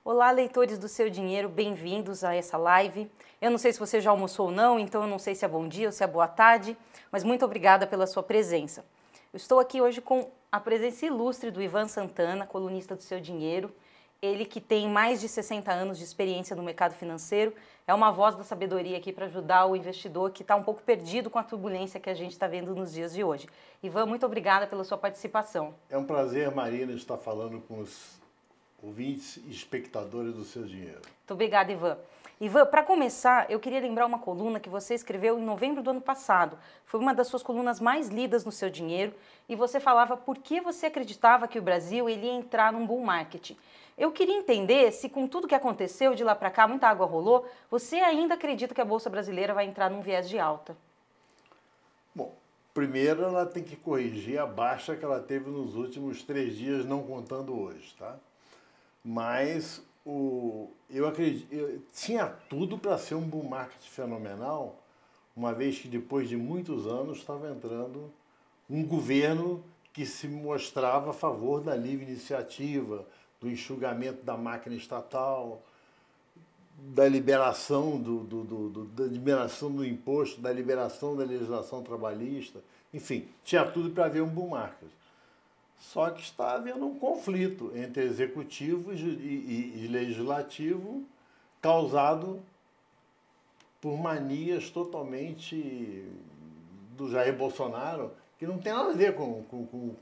Olá, leitores do Seu Dinheiro, bem-vindos a essa live. Eu não sei se você já almoçou ou não, então eu não sei se é bom dia ou se é boa tarde, mas muito obrigada pela sua presença. Eu estou aqui hoje com a presença ilustre do Ivan Santana, colunista do Seu Dinheiro. Ele que tem mais de 60 anos de experiência no mercado financeiro, é uma voz da sabedoria aqui para ajudar o investidor que está um pouco perdido com a turbulência que a gente está vendo nos dias de hoje. Ivan, muito obrigada pela sua participação. É um prazer, Marina, estar falando com os ouvintes e espectadores do Seu Dinheiro. Muito obrigada, Ivan. Ivan, para começar, eu queria lembrar uma coluna que você escreveu em novembro do ano passado. Foi uma das suas colunas mais lidas no Seu Dinheiro e você falava por que você acreditava que o Brasil ele ia entrar num bull market. Eu queria entender se com tudo que aconteceu de lá para cá, muita água rolou, você ainda acredita que a Bolsa Brasileira vai entrar num viés de alta? Bom, primeiro ela tem que corrigir a baixa que ela teve nos últimos 3 dias, não contando hoje, tá? Mas eu acredito, tinha tudo para ser um bull market fenomenal, uma vez que depois de muitos anos estava entrando um governo que se mostrava a favor da livre iniciativa, do enxugamento da máquina estatal, da liberação da liberação do imposto, da liberação da legislação trabalhista, enfim, tinha tudo para haver um bull market. Só que está havendo um conflito entre executivo e legislativo causado por manias totalmente do Jair Bolsonaro, que não tem nada a ver com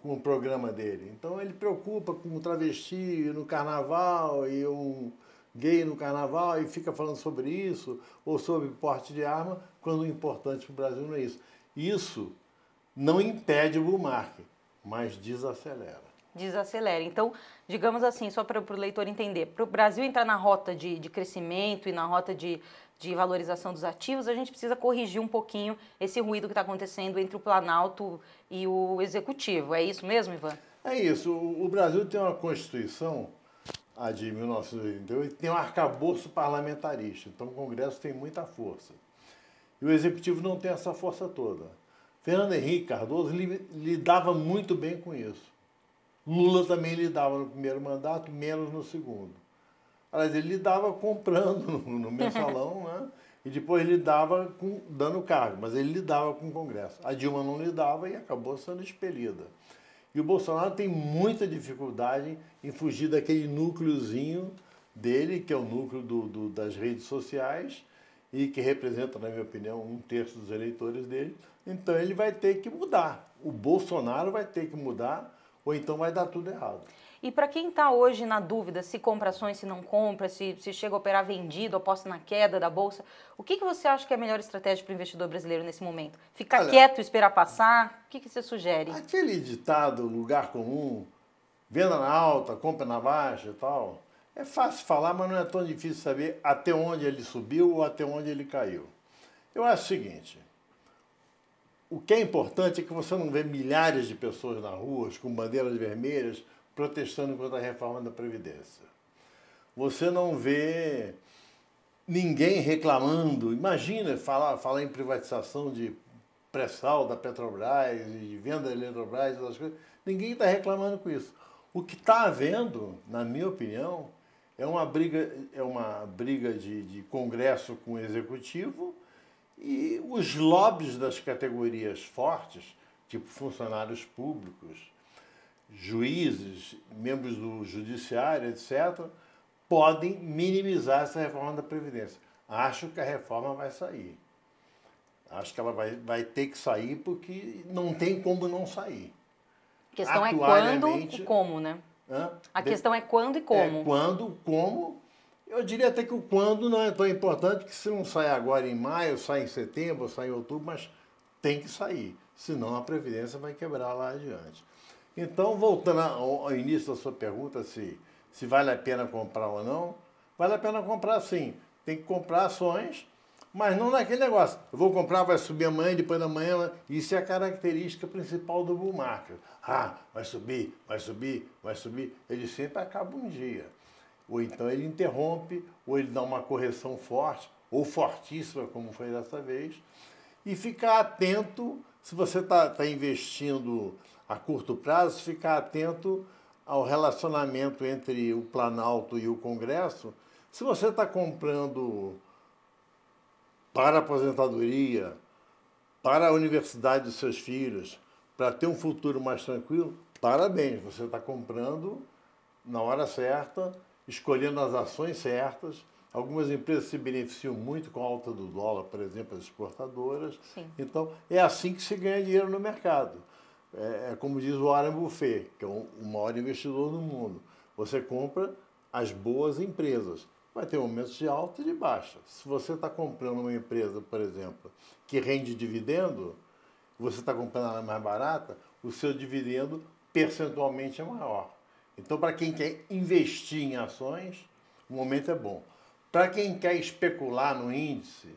o programa dele. Então ele preocupa com um travesti no carnaval e um gay no carnaval e fica falando sobre isso, ou sobre porte de arma, quando o importante para o Brasil não é isso. Isso não impede o bull market, mas desacelera. Desacelera. Então, digamos assim, só para o leitor entender, para o Brasil entrar na rota de crescimento e na rota de valorização dos ativos, a gente precisa corrigir um pouquinho esse ruído que está acontecendo entre o Planalto e o Executivo. É isso mesmo, Ivan? É isso. O Brasil tem uma Constituição, a de 1988, tem um arcabouço parlamentarista. Então o Congresso tem muita força. E o Executivo não tem essa força toda. Fernando Henrique Cardoso lidava muito bem com isso. Lula também lidava no primeiro mandato, menos no segundo. Aliás, ele lidava comprando no mensalão, né? E depois lidava dando cargo, mas ele lidava com o Congresso. A Dilma não lidava e acabou sendo expelida. E o Bolsonaro tem muita dificuldade em fugir daquele núcleozinho dele, que é o núcleo das redes sociais, e que representa, na minha opinião, 1/3 dos eleitores dele. Então ele vai ter que mudar. O Bolsonaro vai ter que mudar, ou então vai dar tudo errado. E para quem está hoje na dúvida se compra ações, se não compra, se chega a operar vendido, aposta na queda da Bolsa, o que você acha que é a melhor estratégia para o investidor brasileiro nesse momento? Ficar quieto e esperar passar? O que você sugere? Aquele ditado, lugar comum, venda na alta, compra na baixa e tal, é fácil falar, mas não é tão difícil saber até onde ele subiu ou até onde ele caiu. Eu acho o seguinte, o que é importante é que você não vê milhares de pessoas na rua com bandeiras vermelhas protestando contra a reforma da Previdência. Você não vê ninguém reclamando. Imagina falar em privatização de pré-sal da Petrobras, de venda da Eletrobras, essas coisas. Ninguém está reclamando com isso. O que está havendo, na minha opinião, é uma briga de Congresso com o Executivo e os lobbies das categorias fortes, tipo funcionários públicos, juízes, membros do judiciário, etc., podem minimizar essa reforma da Previdência. Acho que a reforma vai sair. Acho que ela vai ter que sair porque não tem como não sair. A questão é quando e como, né? A questão é quando e como. É quando, como. Eu diria até que o quando não é tão importante, que se não sai agora em maio, sai em setembro, sai em outubro, mas tem que sair. Senão a Previdência vai quebrar lá adiante. Então, voltando ao início da sua pergunta, se vale a pena comprar ou não, vale a pena comprar sim. Tem que comprar ações, mas não naquele negócio. Eu vou comprar, vai subir amanhã, depois da manhã. Isso é a característica principal do bull market. Ah, vai subir, vai subir, vai subir. Ele sempre acaba um dia. Ou então ele interrompe, ou ele dá uma correção forte, ou fortíssima, como foi dessa vez. E ficar atento, se você está investindo a curto prazo, ficar atento ao relacionamento entre o Planalto e o Congresso, se você está comprando para a aposentadoria, para a universidade dos seus filhos, para ter um futuro mais tranquilo, parabéns, você está comprando na hora certa, escolhendo as ações certas. Algumas empresas se beneficiam muito com a alta do dólar, por exemplo, as exportadoras. Sim. Então, é assim que se ganha dinheiro no mercado. É como diz o Warren Buffett, que é o maior investidor do mundo. Você compra as boas empresas. Vai ter momentos de alta e de baixa. Se você está comprando uma empresa, por exemplo, que rende dividendo, você está comprando ela mais barata, o seu dividendo percentualmente é maior. Então, para quem quer investir em ações, o momento é bom. Para quem quer especular no índice,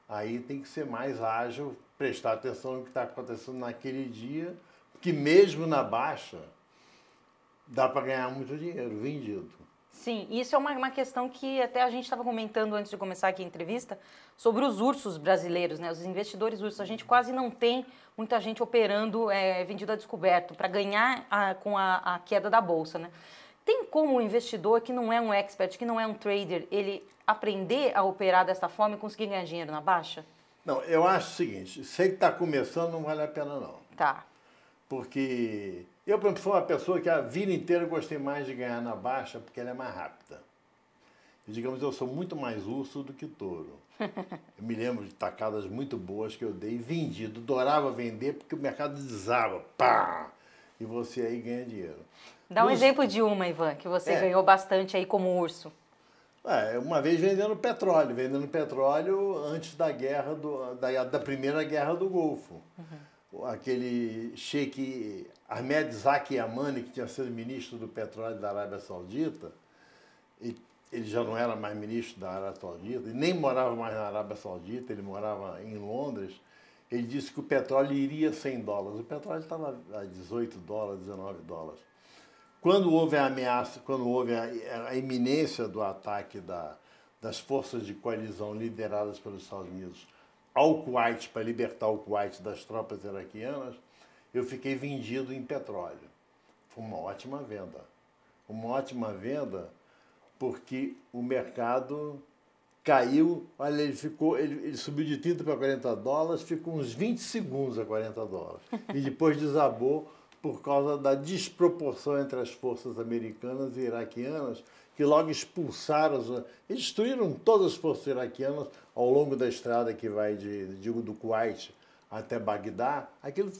aí tem que ser mais ágil, prestar atenção no que está acontecendo naquele dia, que mesmo na baixa, dá para ganhar muito dinheiro vendido. Sim, isso é uma questão que até a gente estava comentando antes de começar aqui a entrevista, sobre os ursos brasileiros, né? Os investidores ursos. A gente quase não tem muita gente operando vendido a descoberto para ganhar com a queda da bolsa, né? Tem como o investidor que não é um expert, que não é um trader, ele aprender a operar dessa forma e conseguir ganhar dinheiro na baixa? Não, eu acho o seguinte, se que está começando, não vale a pena não. Tá. Porque eu, por exemplo, sou uma pessoa que a vida inteira gostei mais de ganhar na baixa porque ela é mais rápida. E, digamos, eu sou muito mais urso do que touro. Eu me lembro de tacadas muito boas que eu dei vendido. Adorava vender porque o mercado desaba. Pá! E você aí ganha dinheiro. Dá um exemplo de uma, Ivan, que você ganhou bastante aí como urso. Uma vez vendendo petróleo antes da guerra da primeira guerra do Golfo. Aquele sheik Ahmed Zaki Yamani, que tinha sido ministro do petróleo da Arábia Saudita, e ele já não era mais ministro da Arábia Saudita, e nem morava mais na Arábia Saudita, ele morava em Londres. Ele disse que o petróleo iria a $100. O petróleo estava a $18, $19. Quando houve a ameaça, quando houve a iminência do ataque das forças de coalizão lideradas pelos Estados Unidos ao Kuwait, para libertar o Kuwait das tropas iraquianas, eu fiquei vendido em petróleo. Foi uma ótima venda. Uma ótima venda porque o mercado caiu, olha, ele subiu de 30 para $40, ficou uns 20 segundos a $40. E depois desabou por causa da desproporção entre as forças americanas e iraquianas, que logo expulsaram, eles destruíram todas as forças iraquianas ao longo da estrada que vai do Kuwait até Bagdá. Aquilo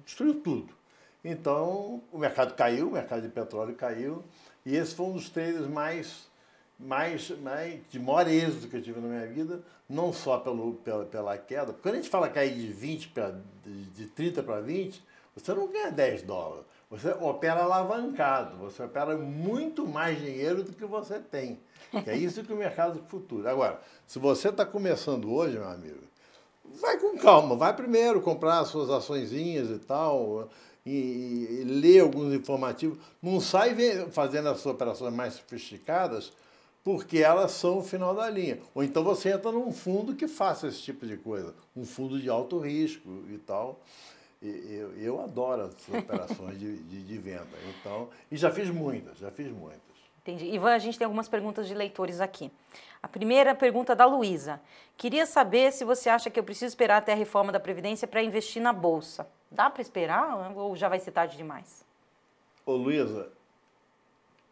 destruiu tudo. Então, o mercado caiu, o mercado de petróleo caiu, e esse foi um dos traders de maior êxito que eu tive na minha vida, não só pela queda, porque quando a gente fala cair de 30 para 20, você não ganha $10. Você opera alavancado, você opera muito mais dinheiro do que você tem. Que é isso que o mercado futuro. Agora, se você está começando hoje, meu amigo, vai com calma, vai primeiro comprar as suas açõezinhas e tal, e ler alguns informativos. Não sai fazendo as suas operações mais sofisticadas, porque elas são o final da linha. Ou então você entra num fundo que faça esse tipo de coisa, um fundo de alto risco e tal. Eu adoro as operações de venda, então, e já fiz muitas. Entendi. Ivan, a gente tem algumas perguntas de leitores aqui. A primeira pergunta da Luísa. Queria saber se você acha que eu preciso esperar até a reforma da Previdência para investir na Bolsa. Dá para esperar ou já vai ser tarde demais? Ô Luísa,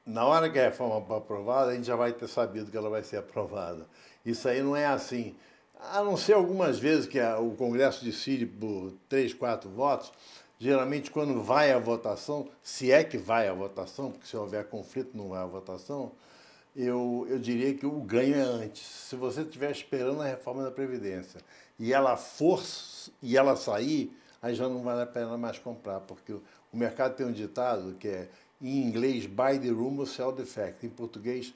na hora que a reforma for aprovada, a gente já vai ter sabido que ela vai ser aprovada. Isso aí não é assim. A não ser algumas vezes que o Congresso decide por 3, 4 votos, geralmente quando vai à votação, se é que vai à votação, porque se houver conflito não vai à votação, eu diria que o ganho é antes. Se você estiver esperando a reforma da Previdência e ela sair, aí já não vale a pena mais comprar, porque o mercado tem um ditado que é, em inglês, buy the rumor, sell the fact. Em português,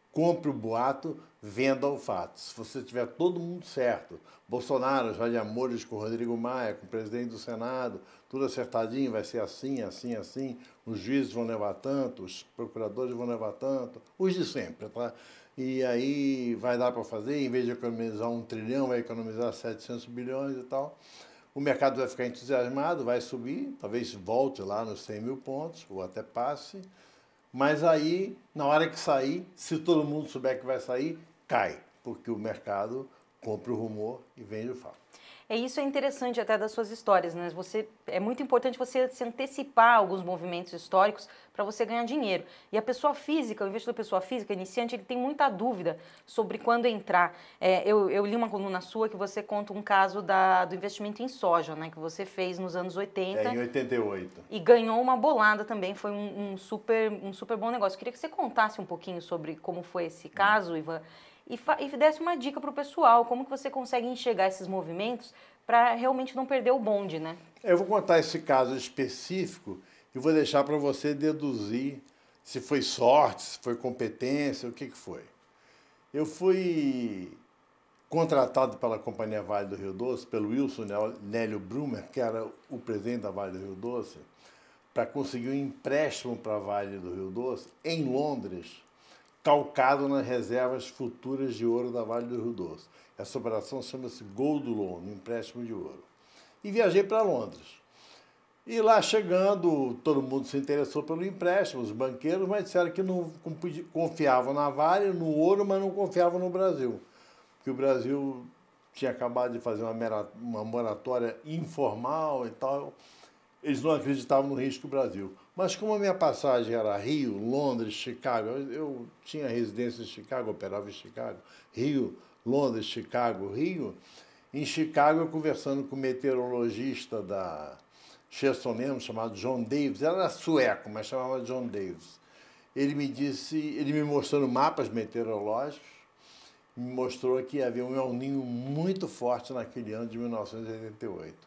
compre o boato, venda o fato. Se você tiver todo mundo certo, Bolsonaro já de amores com o Rodrigo Maia, com o presidente do Senado, tudo acertadinho, vai ser assim, assim, assim, os juízes vão levar tanto, os procuradores vão levar tanto, os de sempre, tá? E aí vai dar para fazer, em vez de economizar 1 trilhão, vai economizar 700 bilhões e tal. O mercado vai ficar entusiasmado, vai subir, talvez volte lá nos 100 mil pontos, ou até passe, Mas aí, na hora que sair, se todo mundo souber que vai sair, cai, porque o mercado compra o rumor e vende o fato. Isso é interessante até das suas histórias, né? É muito importante você se antecipar a alguns movimentos históricos para você ganhar dinheiro. E a pessoa física, o investidor pessoa física, iniciante, ele tem muita dúvida sobre quando entrar. Eu li uma coluna sua que você conta um caso do investimento em soja, né? Que você fez nos anos 80. Em 88. E ganhou uma bolada também, foi um super bom negócio. Eu queria que você contasse um pouquinho sobre como foi esse caso, Ivan, e desse uma dica para o pessoal, como que você consegue enxergar esses movimentos para realmente não perder o bonde, né? Eu vou contar esse caso específico e vou deixar para você deduzir se foi sorte, se foi competência, o que foi. Eu fui contratado pela Companhia Vale do Rio Doce, pelo Wilson Nélio Brumer, que era o presidente da Vale do Rio Doce, para conseguir um empréstimo para a Vale do Rio Doce em Londres, calcado nas reservas futuras de ouro da Vale do Rio Doce. Essa operação chama-se Gold Loan, um empréstimo de ouro. E viajei para Londres. E lá chegando, todo mundo se interessou pelo empréstimo, os banqueiros, mas disseram que não confiavam na Vale, no ouro, mas não confiavam no Brasil. Que o Brasil tinha acabado de fazer uma moratória informal e tal. Eles não acreditavam no risco do Brasil. Mas como a minha passagem era Rio, Londres, Chicago, eu tinha residência em Chicago, operava em Chicago, Rio, Londres, Chicago, Rio. Em Chicago, eu conversando com o meteorologista da Chesterland, chamado John Davis, era sueco, mas chamava John Davis. Ele me mostrando mapas meteorológicos, me mostrou que havia um El Niño muito forte naquele ano de 1988.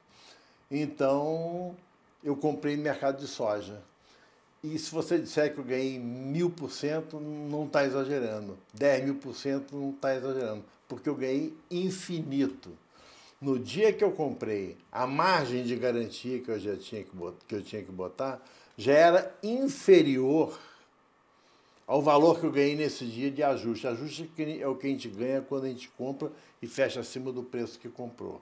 Então, eu comprei mercado de soja. E se você disser que eu ganhei 1000%, não está exagerando. 10.000% não está exagerando. Porque eu ganhei infinito. No dia que eu comprei, a margem de garantia que eu tinha que botar já era inferior ao valor que eu ganhei nesse dia de ajuste. Ajuste é o que a gente ganha quando a gente compra e fecha acima do preço que comprou.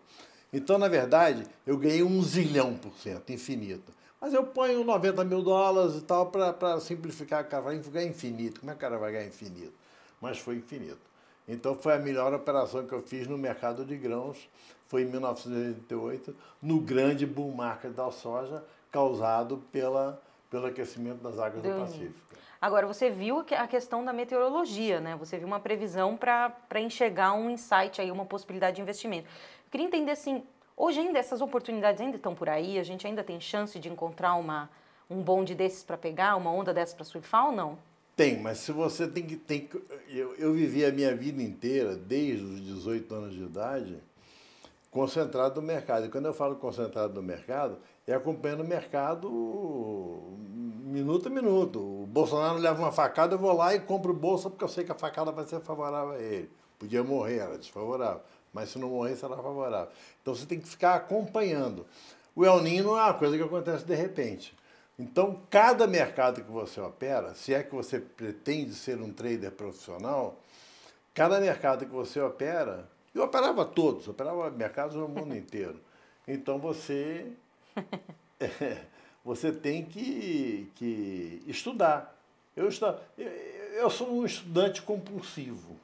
Então, na verdade, eu ganhei 1 zilhão%, infinito. Mas eu ponho 90 mil dólares e tal para simplificar. O cara vai ganhar infinito. Como é que o cara vai ganhar infinito? Mas foi infinito. Então, foi a melhor operação que eu fiz no mercado de grãos. Foi em 1988, no grande bull market da soja, causado pelo aquecimento das águas do Pacífico. Agora, você viu a questão da meteorologia, né? Você viu uma previsão para enxergar um insight aí, uma possibilidade de investimento. Eu queria entender, assim, hoje ainda essas oportunidades ainda estão por aí? A gente ainda tem chance de encontrar um bonde desses para pegar, uma onda dessas para surfar ou não? Tem, mas se você tem que eu vivi a minha vida inteira, desde os 18 anos de idade, concentrado no mercado. E quando eu falo concentrado no mercado, é acompanhando o mercado minuto a minuto. O Bolsonaro leva uma facada, eu vou lá e compro bolsa porque eu sei que a facada vai ser favorável a ele. Podia morrer, era desfavorável. Mas se não morrer, será favorável. Então você tem que ficar acompanhando. O El Niño não é uma coisa que acontece de repente. Então, cada mercado que você opera, se é que você pretende ser um trader profissional, cada mercado que você opera, eu operava todos, operava mercados no mundo inteiro. Então, você tem que estudar. Eu sou um estudante compulsivo.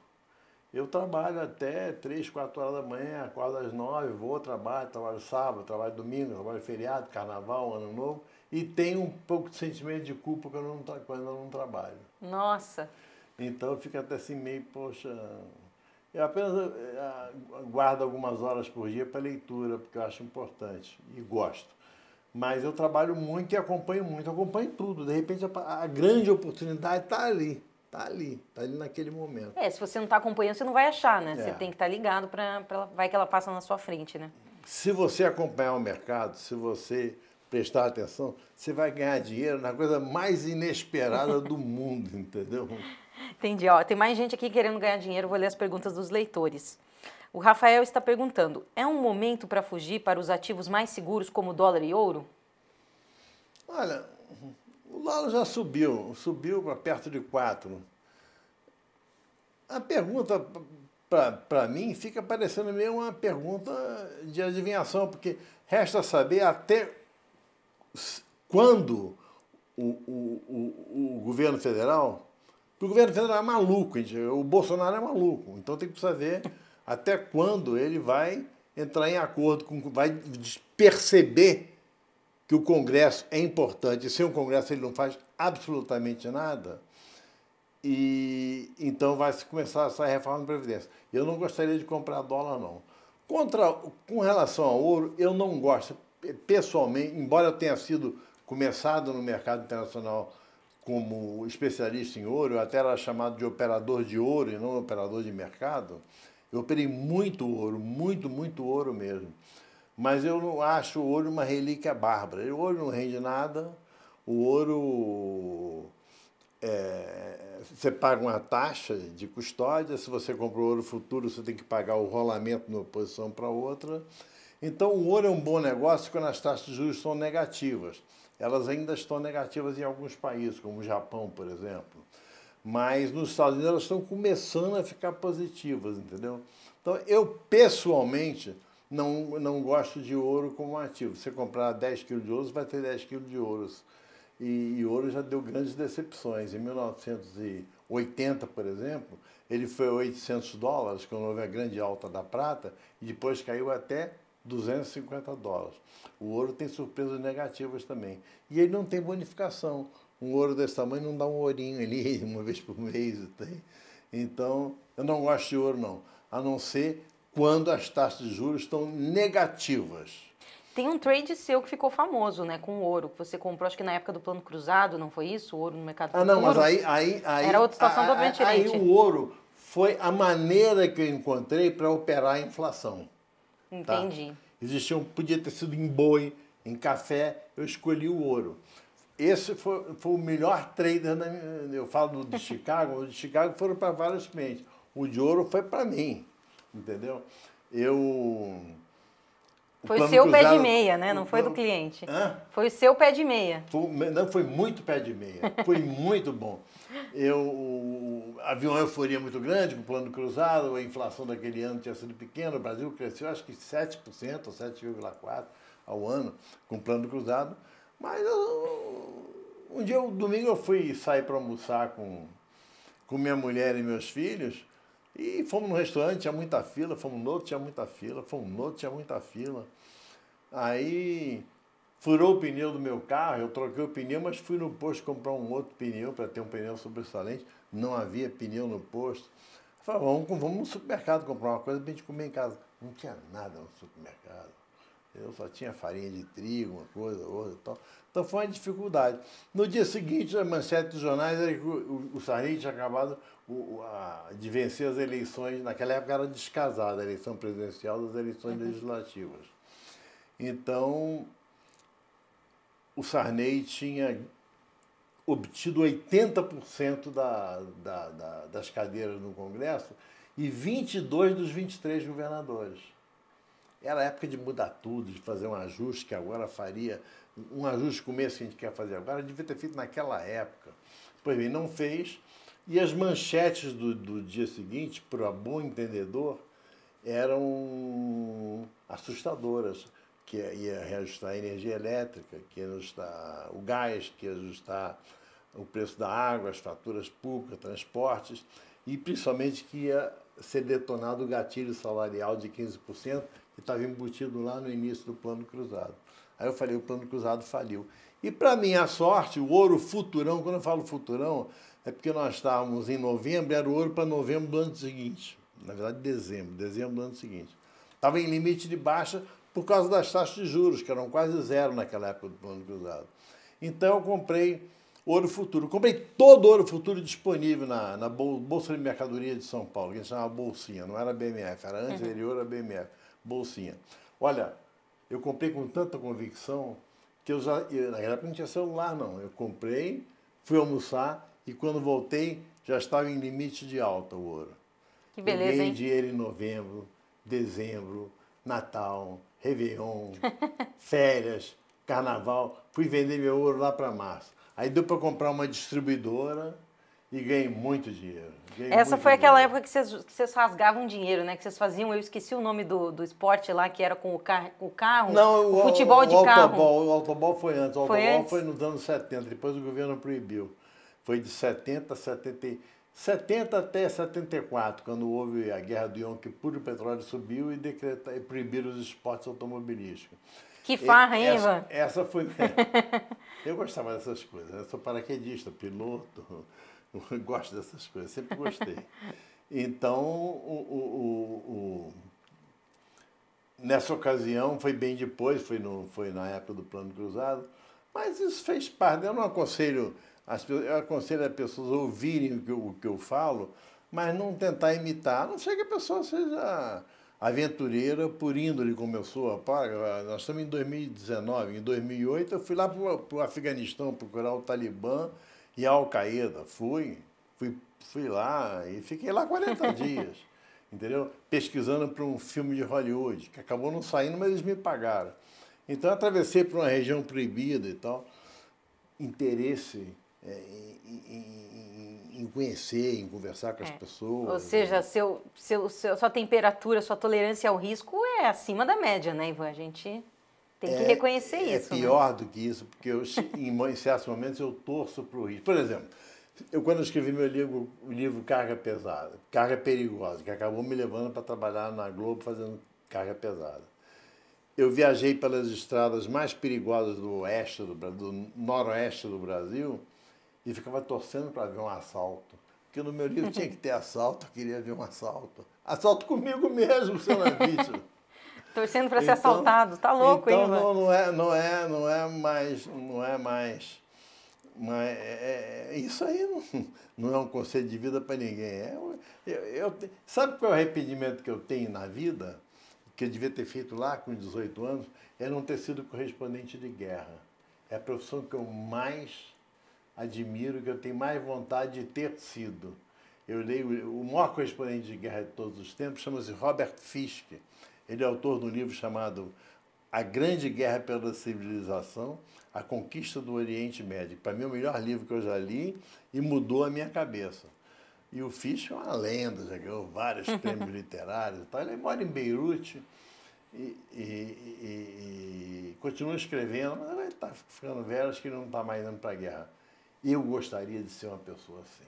Eu trabalho até 3, 4 horas da manhã, acordo às 9, vou, trabalho sábado, trabalho domingo, trabalho feriado, carnaval, ano novo, e tenho um pouco de sentimento de culpa quando eu não trabalho. Nossa! Então eu fico até assim meio, poxa... Eu apenas guardo algumas horas por dia para leitura, porque eu acho importante e gosto. Mas eu trabalho muito e acompanho muito, acompanho tudo. De repente a grande oportunidade está ali. Está ali naquele momento. Se você não está acompanhando, você não vai achar, né? Você tem que estar ligado vai que ela passa na sua frente, né? Se você acompanhar o mercado, se você prestar atenção, você vai ganhar dinheiro na coisa mais inesperada do mundo, entendeu? Entendi. Tem mais gente aqui querendo ganhar dinheiro, vou ler as perguntas dos leitores. O Rafael está perguntando, é um momento para fugir para os ativos mais seguros como dólar e ouro? Olha... O dólar já subiu para perto de 4. A pergunta, para mim, fica parecendo meio uma pergunta de adivinhação, porque resta saber até quando o governo federal, porque o governo federal é maluco, o Bolsonaro é maluco, então tem que saber até quando ele vai entrar em acordo com, vai perceber que o Congresso é importante, e sem o Congresso ele não faz absolutamente nada, e então vai se começar essa reforma da Previdência. Eu não gostaria de comprar dólar, não. Com relação ao ouro, eu não gosto, pessoalmente, embora eu tenha sido começado no mercado internacional como especialista em ouro, eu até era chamado de operador de ouro e não operador de mercado, eu operei muito ouro, muito ouro mesmo. Mas eu não acho o ouro uma relíquia bárbara. O ouro não rende nada, o ouro... você paga uma taxa de custódia, se você comprou ouro futuro, você tem que pagar o rolamento de uma posição para outra. Então, o ouro é um bom negócio quando as taxas de juros são negativas. Elas ainda estão negativas em alguns países, como o Japão, por exemplo. Mas nos Estados Unidos elas estão começando a ficar positivas, entendeu? Então, eu pessoalmente não gosto de ouro como ativo. Se você comprar 10 quilos de ouro, você vai ter 10 quilos de ouro. E ouro já deu grandes decepções. Em 1980, por exemplo, ele foi a $800, quando houve a grande alta da prata, e depois caiu até $250. O ouro tem surpresas negativas também. E ele não tem bonificação. Um ouro desse tamanho não dá um ourinho ali uma vez por mês. Tem. Então, eu não gosto de ouro, não. A não ser quando as taxas de juros estão negativas. Tem um trade seu que ficou famoso, né, com ouro, que você comprou, acho que na época do Plano Cruzado, não foi isso? O ouro no mercado futuro? Não, mas aí era outra situação totalmente diferente. Aí o ouro foi a maneira que eu encontrei para operar a inflação. Entendi. Tá? Podia ter sido em boi, em café, eu escolhi o ouro. Esse foi o melhor trader, eu falo do de Chicago, o de Chicago foram para vários clientes. O de ouro foi para mim, entendeu? Foi o seu pé de meia, né? Não foi do cliente. Foi o seu pé de meia. Foi muito pé de meia. Foi muito bom. Havia uma euforia muito grande com o plano cruzado, a inflação daquele ano tinha sido pequena, o Brasil cresceu acho que 7% ou 7,4% ao ano com o plano cruzado. Mas um dia, domingo, eu fui sair para almoçar com minha mulher e meus filhos. E fomos no restaurante, tinha muita fila, fomos no outro, tinha muita fila, fomos no outro, tinha muita fila. Aí furou o pneu do meu carro, eu troquei o pneu, mas fui no posto comprar um outro pneu para ter um pneu sobressalente. Não havia pneu no posto. Falei, vamos no supermercado comprar uma coisa para a gente comer em casa. Não tinha nada no supermercado. Eu só tinha farinha de trigo, uma coisa, outra e tal. Então foi uma dificuldade. No dia seguinte, a manchete dos jornais era que o Sarney tinha acabado de vencer as eleições. Naquela época era descasada a eleição presidencial das eleições legislativas. Então, o Sarney tinha obtido 80% das cadeiras no Congresso e 22 dos 23 governadores. Era a época de mudar tudo, de fazer um ajuste que agora faria, um ajuste começo que a gente quer fazer agora, devia ter feito naquela época. Pois bem, não fez. E as manchetes do dia seguinte, para bom entendedor, eram assustadoras, que ia reajustar a energia elétrica, que ia ajustar o gás, que ia ajustar o preço da água, as faturas públicas, transportes, e principalmente que ia ser detonado o gatilho salarial de 15%, que estava embutido lá no início do Plano Cruzado. Aí eu falei, o Plano Cruzado faliu. E para minha sorte, o ouro futurão, quando eu falo futurão, é porque nós estávamos em novembro, era o ouro para novembro do ano seguinte. Na verdade, dezembro do ano seguinte. Estava em limite de baixa por causa das taxas de juros, que eram quase zero naquela época do Plano Cruzado. Então eu comprei ouro futuro. Comprei todo o ouro futuro disponível na Bolsa de Mercadoria de São Paulo, que a gente chamava Bolsinha, não era BMF, era antes anterior a BMF, Bolsinha. Olha, eu comprei com tanta convicção que naquela época não tinha celular, não. Eu comprei, fui almoçar e quando voltei já estava em limite de alta o ouro. Que beleza, Peguei hein? dinheiro em novembro, dezembro, Natal, Réveillon, férias, Carnaval. Fui vender meu ouro lá para março. Aí deu para comprar uma distribuidora E ganhei muito dinheiro. Essa foi aquela época que vocês rasgavam dinheiro, né? Que vocês faziam, eu esqueci o nome do esporte lá, que era com o carro, Não, o futebol de carro. O autobol foi antes. O Foi autobol antes? foi nos anos 70, depois o governo proibiu. Foi de 70 até 74, quando houve a guerra do Yom Kippur, o petróleo subiu e proibiram os esportes automobilísticos. Que farra, hein, Ivan? Essa foi... Eu gostava dessas coisas. Eu sou paraquedista, piloto, eu gosto dessas coisas, sempre gostei. Então, nessa ocasião, foi bem depois, foi na época do Plano Cruzado, mas isso fez parte. Eu não aconselho, eu aconselho as pessoas a ouvirem o que eu falo, mas não tentar imitar. A não sei que a pessoa seja aventureira por índole como eu sou. Nós estamos em 2019, em 2008 eu fui lá para o Afeganistão procurar o Talibã e a Al-Qaeda. Fui lá e fiquei lá 40 dias, entendeu? Pesquisando para um filme de Hollywood, que acabou não saindo, mas eles me pagaram. Então eu atravessei para uma região proibida e tal. Interesse em conhecer, em conversar com as pessoas. Ou seja, sua temperatura, sua tolerância ao risco é acima da média, né, Ivan? A gente tem que reconhecer isso. É pior do que isso, porque em certos momentos eu torço para o risco. Por exemplo, quando eu escrevi o livro Carga Pesada, Carga Perigosa, que acabou me levando para trabalhar na Globo fazendo carga pesada. Eu viajei pelas estradas mais perigosas do noroeste do Brasil e ficava torcendo para ver um assalto. Porque no meu livro tinha que ter assalto, eu queria ver um assalto. Assalto comigo mesmo, se eu não é vítima. Torcendo para ser assaltado, tá louco, hein, Ivan? Então não é mais. Mas isso aí não é um conselho de vida para ninguém. Sabe qual é o arrependimento que eu tenho na vida? Que eu devia ter feito lá com 18 anos? É não ter sido correspondente de guerra. É a profissão que eu mais admiro, que eu tenho mais vontade de ter sido. Eu leio o maior correspondente de guerra de todos os tempos, chama-se Robert Fiske. Ele é autor de um livro chamado A Grande Guerra pela Civilização, A Conquista do Oriente Médio. Para mim é o melhor livro que eu já li e mudou a minha cabeça. E o Fiske é uma lenda, já ganhou vários prêmios literários e tal. Ele mora em Beirute e continua escrevendo, mas ele está ficando velho, acho que ele não está mais indo para a guerra. Eu gostaria de ser uma pessoa assim.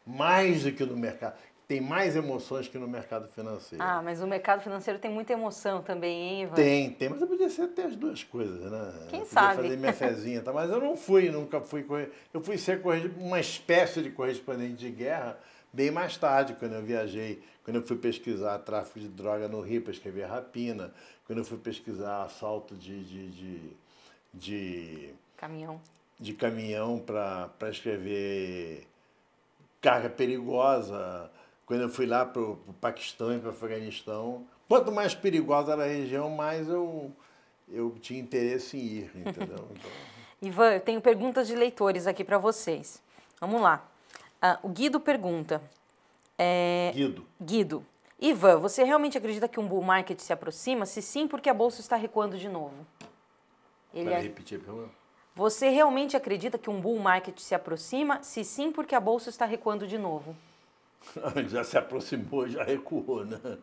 Mais do que no mercado. Tem mais emoções que no mercado financeiro. Ah, mas o mercado financeiro tem muita emoção também, hein, Ivan? Tem, mas eu podia ser até as duas coisas, né? Quem eu sabe? Fazer minha fezinha, tá? Mas eu nunca fui. Eu fui ser uma espécie de correspondente de guerra bem mais tarde, quando eu viajei, quando eu fui pesquisar tráfico de droga no Rio para escrever Rapina, quando eu fui pesquisar assalto de caminhão para escrever Carga Perigosa. Quando eu fui lá para o Paquistão e para o Afeganistão, quanto mais perigosa era a região, mais eu tinha interesse em ir, entendeu? Então... Ivan, eu tenho perguntas de leitores aqui para vocês. Vamos lá. O Guido pergunta. Guido. Ivan, você realmente acredita que um bull market se aproxima? Se sim, por que a bolsa está recuando de novo? Repetir a pergunta? Você realmente acredita que um bull market se aproxima? Se sim, por que a bolsa está recuando de novo? Já se aproximou, já recuou, né?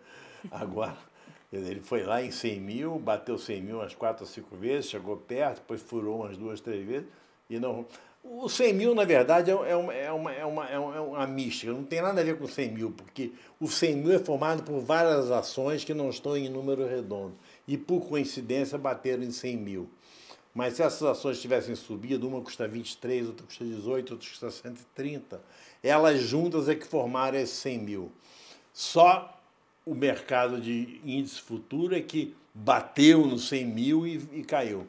Agora, ele foi lá em 100 mil, bateu 100 mil umas 4 ou 5 vezes, chegou perto, depois furou umas 2, 3 vezes e não... O 100 mil, na verdade, é uma mística, não tem nada a ver com 100 mil, porque o 100 mil é formado por várias ações que não estão em número redondo e, por coincidência, bateram em 100 mil. Mas se essas ações tivessem subido, uma custa 23, outra custa 18, outra custa 130, elas juntas é que formaram esses 100 mil. Só o mercado de índice futuro é que bateu nos 100 mil e caiu.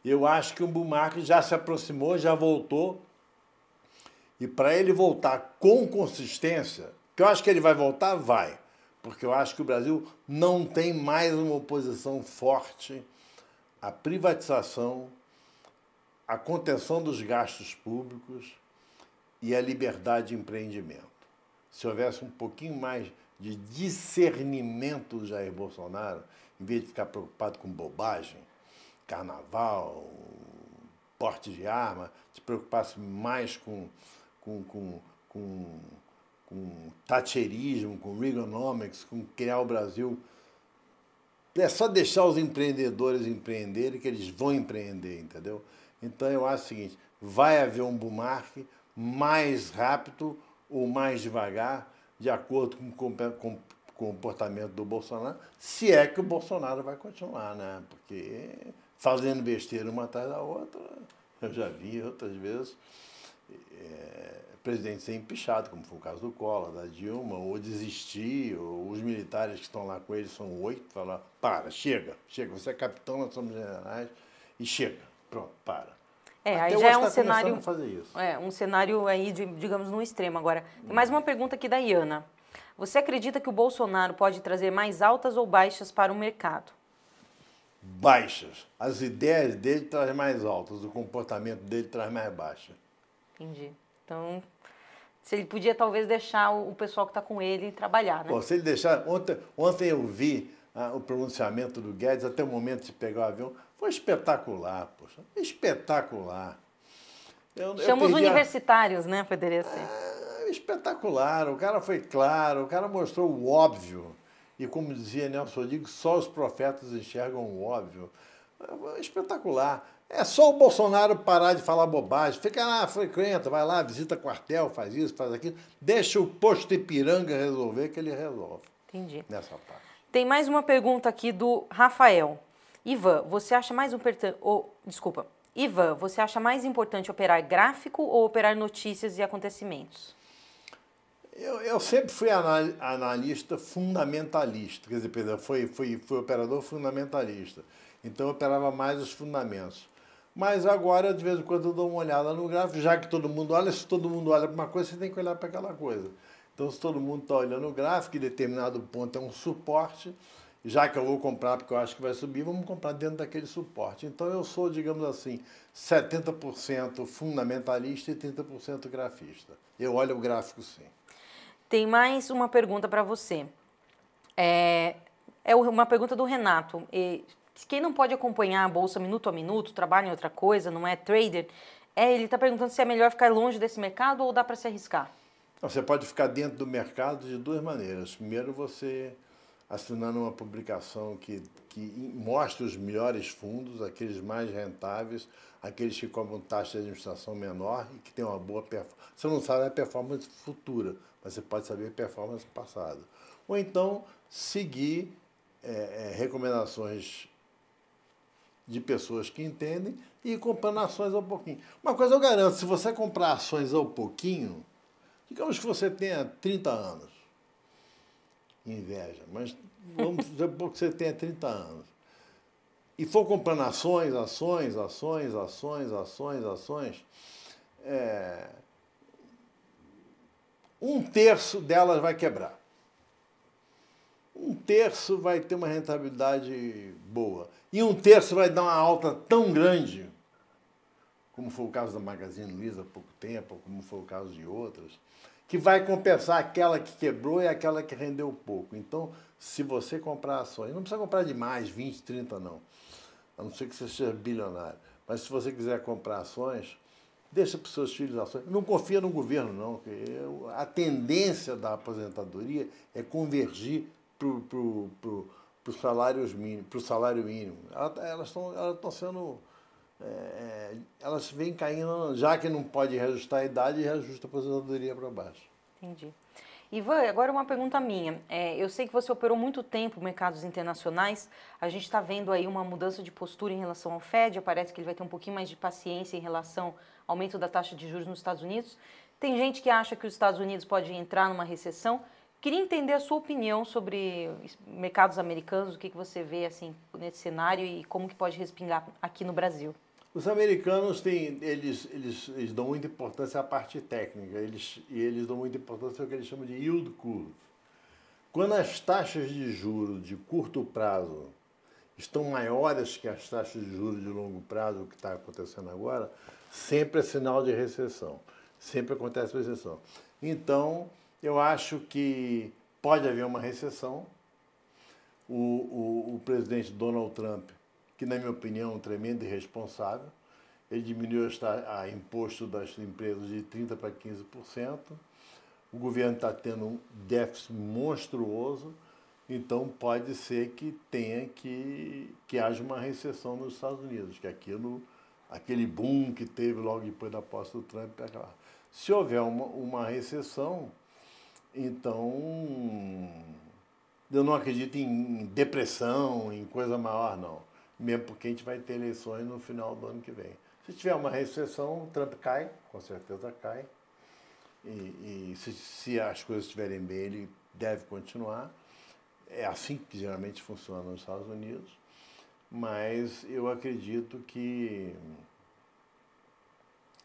Eu acho que o bull market já se aproximou, já voltou. E para ele voltar com consistência, que eu acho que ele vai voltar, vai. Porque eu acho que o Brasil não tem mais uma oposição forte à privatização, à contenção dos gastos públicos e à liberdade de empreendimento. Se houvesse um pouquinho mais de discernimento do Jair Bolsonaro, em vez de ficar preocupado com bobagem, carnaval, porte de arma, se preocupasse mais com com thatcherismo, com Reaganomics, com criar o Brasil. É só deixar os empreendedores empreenderem que eles vão empreender, entendeu? Então eu acho o seguinte, vai haver um bull market mais rápido ou mais devagar, de acordo com o comportamento do Bolsonaro, se é que o Bolsonaro vai continuar, né? Porque fazendo besteira uma atrás da outra, eu já vi outras vezes presidente ser empichado, como foi o caso do Collor, da Dilma, ou desistir, ou os militares que estão lá com ele, são 8, falar, chega, você é capitão, nós somos generais, e chega, pronto, para. Até aí já é um cenário, a fazer isso. Um cenário aí, digamos, no extremo. Agora, tem mais uma pergunta aqui da Iana. Você acredita que o Bolsonaro pode trazer mais altas ou baixas para o mercado? Baixas. As ideias dele trazem mais altas, o comportamento dele traz mais baixa. Entendi. Então, se ele podia talvez deixar o pessoal que está com ele trabalhar, né? Pô, se ele deixar... Ontem eu vi o pronunciamento do Guedes, até o momento de pegar o avião, foi espetacular, poxa. Espetacular. Chama os universitários, né? Poderia ser. Espetacular. O cara foi claro, o cara mostrou o óbvio. E como dizia Nelson Rodrigues, só os profetas enxergam o óbvio. Espetacular. É só o Bolsonaro parar de falar bobagem. Fica lá, frequenta, vai lá, visita quartel, faz isso, faz aquilo. Deixa o posto Ipiranga resolver, que ele resolve. Entendi. Nessa parte. Tem mais uma pergunta aqui do Rafael. Ivan, você acha mais Ivan, você acha mais importante operar gráfico ou operar notícias e acontecimentos? Eu sempre fui analista fundamentalista, quer dizer, perdão, fui operador fundamentalista. Então eu operava mais os fundamentos. Mas agora, de vez em quando, eu dou uma olhada no gráfico, já que todo mundo olha, se todo mundo olha para uma coisa, você tem que olhar para aquela coisa. Então, se todo mundo está olhando o gráfico, em determinado ponto é um suporte, já que eu vou comprar porque eu acho que vai subir, vamos comprar dentro daquele suporte. Então, eu sou, digamos assim, 70% fundamentalista e 30% grafista. Eu olho o gráfico, sim. Tem mais uma pergunta para você. É uma pergunta do Renato. Quem não pode acompanhar a bolsa minuto a minuto, trabalha em outra coisa, não é trader, ele está perguntando se é melhor ficar longe desse mercado ou dá para se arriscar? Você pode ficar dentro do mercado de duas maneiras. Primeiro, você assinando uma publicação que mostre os melhores fundos, aqueles mais rentáveis, aqueles que cobram taxa de administração menor e que tem uma boa performance. Você não sabe a performance futura, mas você pode saber a performance passada. Ou então, seguir recomendações de pessoas que entendem e ir comprando ações ao pouquinho. Uma coisa eu garanto, se você comprar ações ao pouquinho, digamos que você tenha 30 anos, inveja, mas vamos dizer que você tenha 30 anos, e for comprando ações, um terço delas vai quebrar. Um terço vai ter uma rentabilidade boa. E um terço vai dar uma alta tão grande, como foi o caso da Magazine Luiza há pouco tempo, como foi o caso de outras, que vai compensar aquela que quebrou e aquela que rendeu pouco. Então, se você comprar ações, não precisa comprar demais, 20, 30 não, a não ser que você seja bilionário. Mas se você quiser comprar ações, deixa para os seus filhos ações. Não confia no governo, não, porque a tendência da aposentadoria é convergir para o salário mínimo. Elas estão sendo... elas vêm caindo, já que não pode reajustar a idade, reajusta a aposentadoria para baixo. Entendi. Ivan, agora uma pergunta minha. Eu sei que você operou muito tempo em mercados internacionais. A gente está vendo aí uma mudança de postura em relação ao Fed. Parece que ele vai ter um pouquinho mais de paciência em relação ao aumento da taxa de juros nos Estados Unidos. Tem gente que acha que os Estados Unidos podem entrar numa recessão. Queria entender a sua opinião sobre mercados americanos, o que você vê assim, nesse cenário e como que pode respingar aqui no Brasil. Os americanos eles dão muita importância à parte técnica, eles dão muita importância ao que eles chamam de yield curve. Quando as taxas de juros de curto prazo estão maiores que as taxas de juros de longo prazo, o que está acontecendo agora, sempre é sinal de recessão, sempre acontece recessão. Então, eu acho que pode haver uma recessão. O presidente Donald Trump, que na minha opinião é um tremendo irresponsável, ele diminuiu o imposto das empresas de 30% para 15%, o governo está tendo um déficit monstruoso, então pode ser que tenha que haja uma recessão nos Estados Unidos, que aquele boom que teve logo depois da posse do Trump. Se houver uma recessão, então eu não acredito em depressão, em coisa maior, não. Mesmo porque a gente vai ter eleições no final do ano que vem. Se tiver uma recessão, o Trump cai, com certeza cai. E se as coisas estiverem bem, ele deve continuar. É assim que geralmente funciona nos Estados Unidos. Mas eu acredito que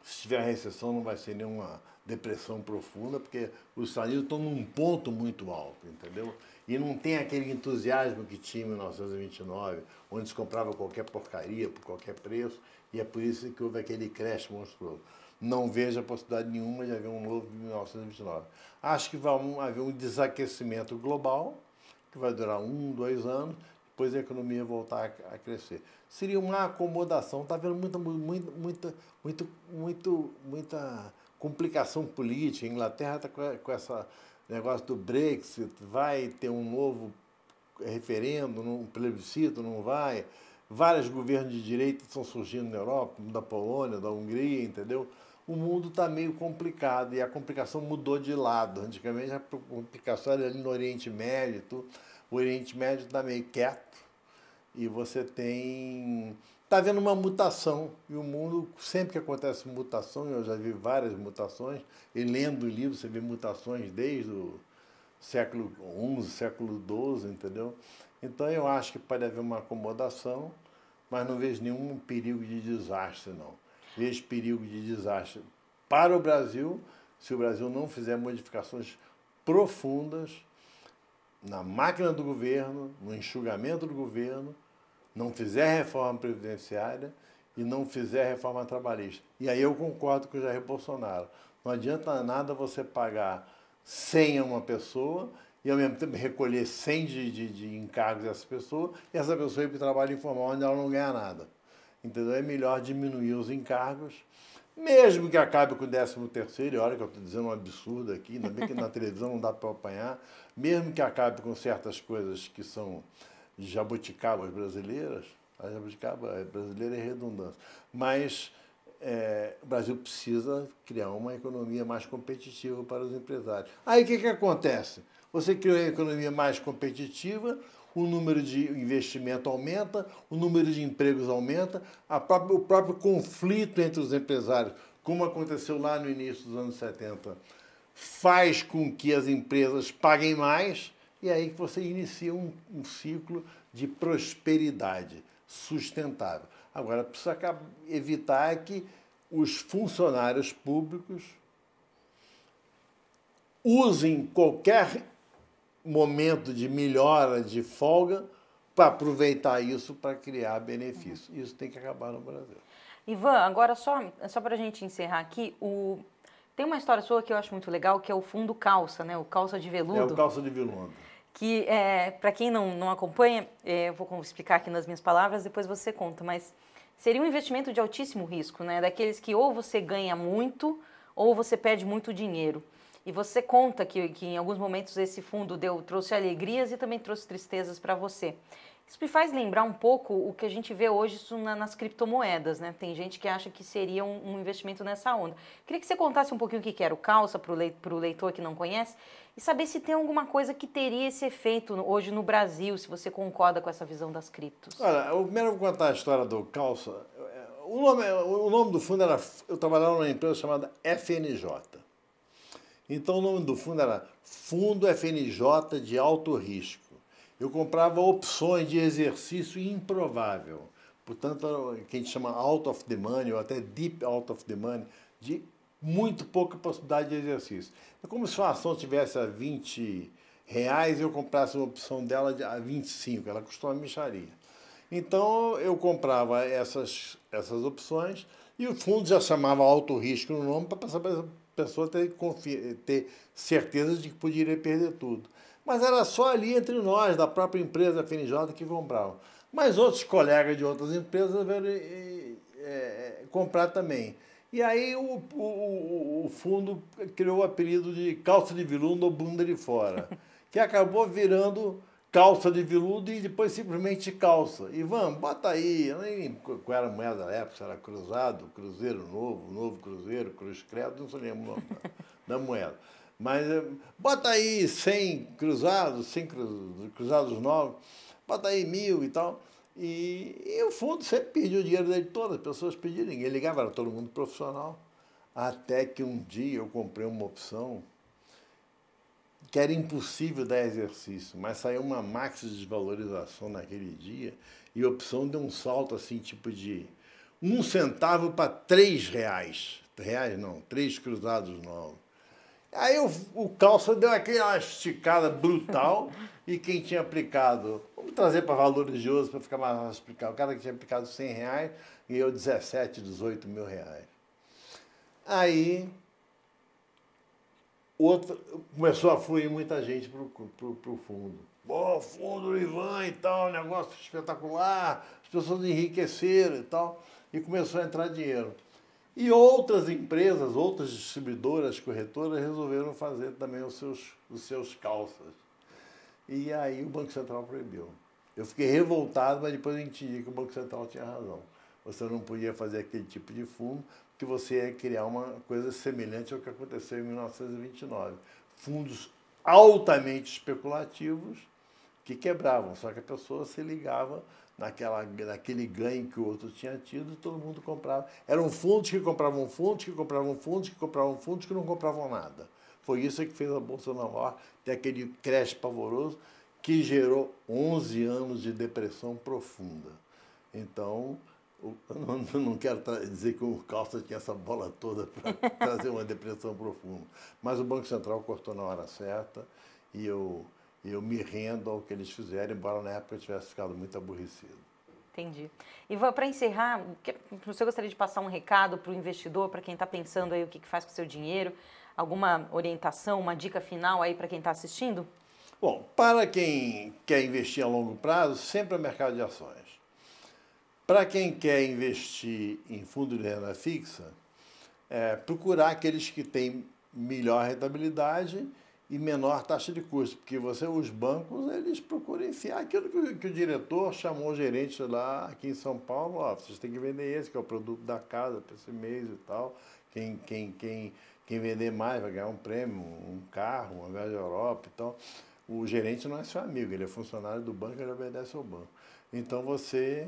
se tiver recessão não vai ser nenhuma depressão profunda, porque os Estados Unidos estão num ponto muito alto, entendeu? E não tem aquele entusiasmo que tinha em 1929, onde se comprava qualquer porcaria por qualquer preço, e é por isso que houve aquele crash monstruoso. Não vejo a possibilidade nenhuma de haver um novo 1929. Acho que vai haver um desaquecimento global, que vai durar 1, 2 anos, depois a economia voltar a crescer. Seria uma acomodação, está havendo muita complicação política. A Inglaterra está com esse negócio do Brexit, vai ter um novo referendo, um plebiscito, não vai. Vários governos de direita estão surgindo na Europa, como da Polônia, da Hungria, entendeu? O mundo está meio complicado e a complicação mudou de lado. Antigamente a complicação era ali no Oriente Médio, tudo. O Oriente Médio está meio quieto e você está vendo uma mutação. E o mundo, sempre que acontece mutação, eu já vi várias mutações, e lendo o livro você vê mutações desde o século XI, século XII, entendeu? Então eu acho que pode haver uma acomodação, mas não vejo nenhum perigo de desastre, não. Vejo perigo de desastre para o Brasil, se o Brasil não fizer modificações profundas na máquina do governo, no enxugamento do governo, não fizer reforma previdenciária e não fizer reforma trabalhista. E aí eu concordo com o Jair Bolsonaro. Não adianta nada você pagar 100 a uma pessoa e ao mesmo tempo recolher 100 de encargos dessa pessoa e essa pessoa ir para o trabalho informal onde ela não ganha nada. Entendeu? É melhor diminuir os encargos, mesmo que acabe com o 13º, e olha que eu estou dizendo um absurdo aqui, ainda bem que na televisão não dá para apanhar, mesmo que acabe com certas coisas que são jabuticabas brasileiras, a jabuticaba brasileira é redundância, mas o Brasil precisa criar uma economia mais competitiva para os empresários. Aí o que acontece? Você cria uma economia mais competitiva, o número de investimento aumenta, o número de empregos aumenta, o próprio conflito entre os empresários, como aconteceu lá no início dos anos 70, faz com que as empresas paguem mais, e aí que você inicia um ciclo de prosperidade sustentável. Agora, precisa evitar que os funcionários públicos usem qualquer momento de melhora, de folga, para aproveitar isso para criar benefício. Isso tem que acabar no Brasil. Ivan, agora só para a gente encerrar aqui, tem uma história sua que eu acho muito legal, que é o fundo calça, né? O calça de veludo. É o calça de veludo. Que, para quem não acompanha, eu vou explicar aqui nas minhas palavras, depois você conta, mas seria um investimento de altíssimo risco, né? Daqueles que ou você ganha muito ou você perde muito dinheiro. E você conta que em alguns momentos esse fundo trouxe alegrias e também trouxe tristezas para você. Isso me faz lembrar um pouco o que a gente vê hoje nas criptomoedas, né? Tem gente que acha que seria um investimento nessa onda. Queria que você contasse um pouquinho o que era o calça para o leitor que não conhece e saber se tem alguma coisa que teria esse efeito hoje no Brasil, se você concorda com essa visão das criptos. Olha, eu primeiro vou contar a história do calça. O nome do fundo era... Eu trabalhava numa empresa chamada FNJ. Então o nome do fundo era Fundo FNJ de Alto Risco. Eu comprava opções de exercício improvável. Portanto, o que a gente chama out of the money, ou até deep out of the money, de muito pouca possibilidade de exercício. É como se uma ação tivesse a R$20 e eu comprasse uma opção dela a 25, ela custou uma mixaria. Então eu comprava essas opções e o fundo já chamava alto risco no nome para passar para a pessoa ter certeza de que poderia perder tudo. Mas era só ali entre nós, da própria empresa FNJ, que compravam. Mas outros colegas de outras empresas vieram comprar também. E aí o fundo criou o apelido de calça de veludo ou bunda de fora, que acabou virando calça de veludo e depois simplesmente calça. Ivan, bota aí, eu nem lembro qual era a moeda da época, se era cruzado, cruzeiro novo, novo cruzeiro, cruz credo, não se lembra o nome da moeda. Mas bota aí 100 cruzados, 100 cruzados novos, bota aí 1000 e tal. E o fundo sempre pediu o dinheiro dele, todas as pessoas pediram, ninguém ligava, era todo mundo profissional. Até que um dia eu comprei uma opção que era impossível dar exercício, mas saiu uma maxi desvalorização naquele dia e a opção deu um salto assim, tipo de 1 centavo para 3 reais. Reais não, 3 cruzados novos. Aí o calça deu aquela esticada brutal e quem tinha aplicado, vamos trazer para valores de hoje para ficar mais fácil explicar, o cara que tinha aplicado 100 reais ganhou 17, 18 mil reais. Aí outro, começou a fluir muita gente para o fundo. Pô, fundo do Ivan e tal, negócio espetacular, as pessoas enriqueceram e tal, e começou a entrar dinheiro. E outras empresas, outras distribuidoras, corretoras, resolveram fazer também os seus calças. E aí o Banco Central proibiu. Eu fiquei revoltado, mas depois eu entendi que o Banco Central tinha razão. Você não podia fazer aquele tipo de fundo, porque você ia criar uma coisa semelhante ao que aconteceu em 1929. Fundos altamente especulativos que quebravam, só que a pessoa se ligava naquele ganho que o outro tinha tido, todo mundo comprava. Eram fundos que compravam fundos, que compravam fundos, que compravam fundos, que não compravam nada. Foi isso que fez a Bolsa Nova York ter aquele crash pavoroso que gerou 11 anos de depressão profunda. Então, eu não quero dizer que o calça tinha essa bola toda para trazer uma depressão profunda, mas o Banco Central cortou na hora certa e eu me rendo ao que eles fizeram, embora na época eu tivesse ficado muito aborrecido. Entendi. Ivan, para encerrar, você gostaria de passar um recado para o investidor, para quem está pensando aí o que faz com o seu dinheiro? Alguma orientação, uma dica final aí para quem está assistindo? Bom, para quem quer investir a longo prazo, sempre é mercado de ações. Para quem quer investir em fundo de renda fixa, procurar aqueles que têm melhor rentabilidade e menor taxa de custo, porque os bancos, eles procuram enfiar aquilo que o diretor chamou o gerente lá aqui em São Paulo, ó, vocês têm que vender esse, que é o produto da casa para esse mês e tal, quem vender mais vai ganhar um prêmio, um carro, uma viagem à Europa e tal. O gerente não é seu amigo, ele é funcionário do banco, ele obedece ao banco. Então você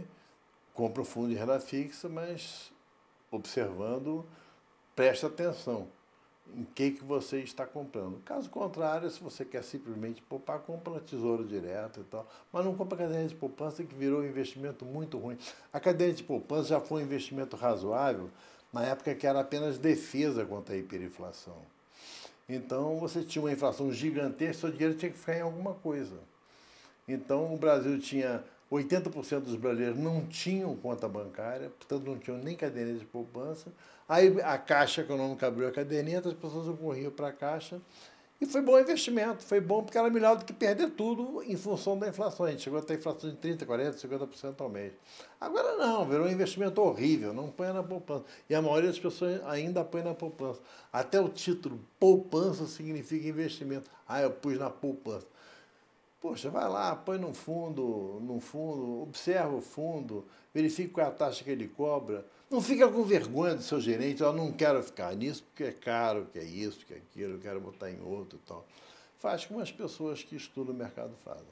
compra um fundo de renda fixa, mas observando, presta atenção em que você está comprando. Caso contrário, se você quer simplesmente poupar, compra no Tesouro Direto e tal. Mas não compra caderneta de poupança, que virou um investimento muito ruim. A caderneta de poupança já foi um investimento razoável na época que era apenas defesa contra a hiperinflação. Então, você tinha uma inflação gigantesca, seu dinheiro tinha que ficar em alguma coisa. Então, o Brasil tinha 80% dos brasileiros não tinham conta bancária, portanto não tinham nem caderneta de poupança. Aí a Caixa Econômica abriu a caderneta, as pessoas corriam para a Caixa e foi bom investimento, foi bom porque era melhor do que perder tudo em função da inflação. A gente chegou a ter inflação de 30%, 40%, 50% ao mês. Agora não, virou um investimento horrível, não põe na poupança. E a maioria das pessoas ainda põe na poupança. Até o título poupança significa investimento. Ah, eu pus na poupança. Poxa, vai lá, põe num fundo, observa o fundo, verifica qual é a taxa que ele cobra. Não fica com vergonha do seu gerente, eu não quero ficar nisso porque é caro, que é isso, que é aquilo, eu quero botar em outro e tal. Faz como as pessoas que estudam o mercado fazem.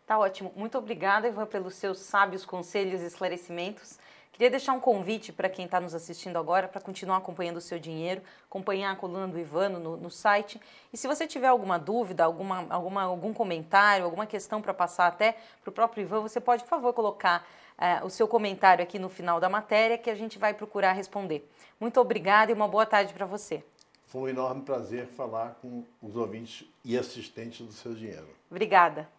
Tá ótimo. Muito obrigada, Ivan, pelos seus sábios conselhos e esclarecimentos. Queria deixar um convite para quem está nos assistindo agora para continuar acompanhando o seu dinheiro, acompanhar a coluna do Ivan no site. E se você tiver alguma dúvida, algum comentário, alguma questão para passar até para o próprio Ivan, você pode, por favor, colocar o seu comentário aqui no final da matéria que a gente vai procurar responder. Muito obrigada e uma boa tarde para você. Foi um enorme prazer falar com os ouvintes e assistentes do Seu Dinheiro. Obrigada.